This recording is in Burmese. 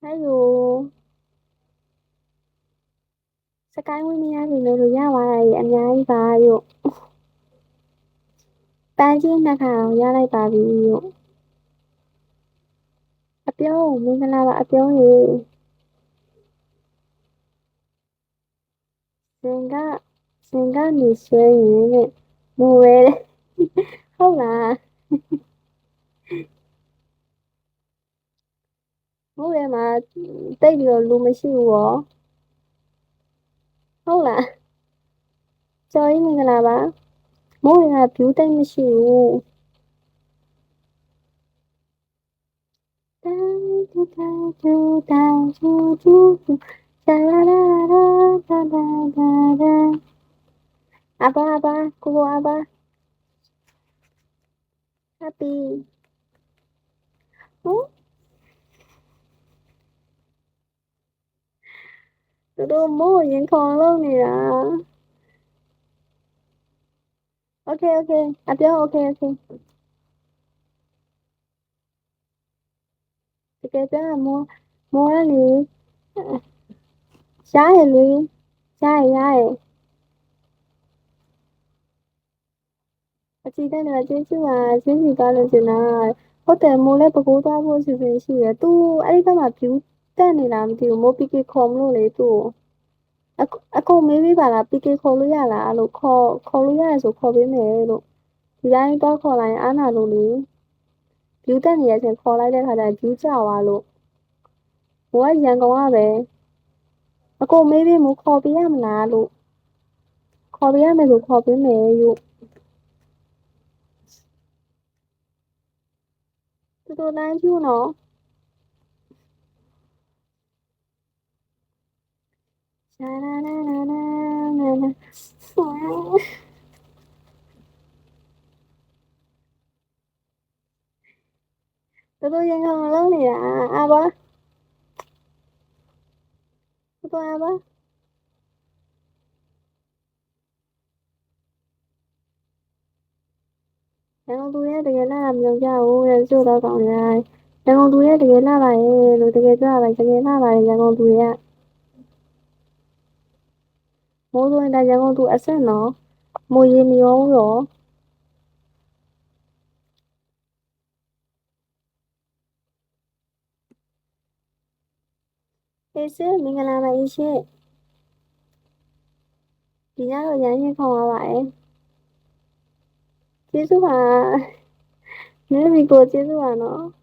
ဟယ်လိုစကိုင်းဝင်းမရပြီလေလို့ရသွားတာကြီးအများကြီးပါလို့ပန်းကြီးနှစ်ခါအောင်ရလိုက်ပါပြီလို့အပြုံးမင်္ဂလာပါအပြုံးရေစင်ကနေဆွဲရင်တဲ့မူရဲတဲ့ဟုတ်လားမူရဲမှာတိတ်ပြီးတော့လူမရှိဘူးရောဟုတ်လားကျော်ကြီးမင်္ဂလာပါမူရဲက view တိတ်မရှိဘူးတန်တူတန်တူတန်တူတူလာလာလာလာလာလာလာလာအဘအဘကိုကိုအဘ happy ဟုတ်သူတို့မို့ရင်ခုန်လုံးနေတာโอเคโอเคအပြောโอเคโอเคတကယ်ပြောရမိုးရလေရှားရလေရှားရရအကြည့်တဲ့နေရာကျေးဇူးပါကျေးဇူးပါလို့ကျင်တာဟုတ်တယ်မိုးလည်းပကူသွားဖို့အစီအစဉ်ရှိတယ်သူအဲ့ဒီဘက်မှာ view တက်နေလားမသိဘူးမိုး PK ခေါ်မလို့လေသူအခုမေးပေးပါလား PK ခေါ်လို့ရလားလို့ခေါ်လို့ရတယ်ဆိုခေါ်ပေးမယ်လို့ဒီတိုင်းတော့ခေါ်လိုက်ရင်အားနာလို့လေ view တက်နေရချင်းခေါ်လိုက်တဲ့ခါကျရင် view ကျသွားလို့မိုးကရန်ကုန်ကပဲအခုမေးပေးမို့ခေါ်ပေးရမလားလို့ခေါ်ပေးရမယ်ဆိုခေါ်ပေးမယ်ယူတူတူတိုင်းကျူနော်လာလာလာလာလာလာလာတူတူရင်ခုန်လုံးနေတာအာဘာတူတူအာဘာရန်ကုန်သူရဲ့တကယ်လာမလို့ကြဘူးတဲ့ကျို့တော့ကောင်းရရန်ကုန်သူရဲ့တကယ်လာပါရဲ့လို့တကယ်ပြောရပါတကယ်လာပါရဲ့ရန်ကုန်သူရဲ့မိုးဆိုရင်ဒါရန်ကုန်သူအဆင့်နော်မိုးရေမရောဘူးရောအေးစေမင်္ဂလာပါအေးရှိဒီညတော့ရန်ရင်ခုန်ရပါရဲ့ကျေးဇူးပါနည်းမီကိုကျေးဇူးပါနော်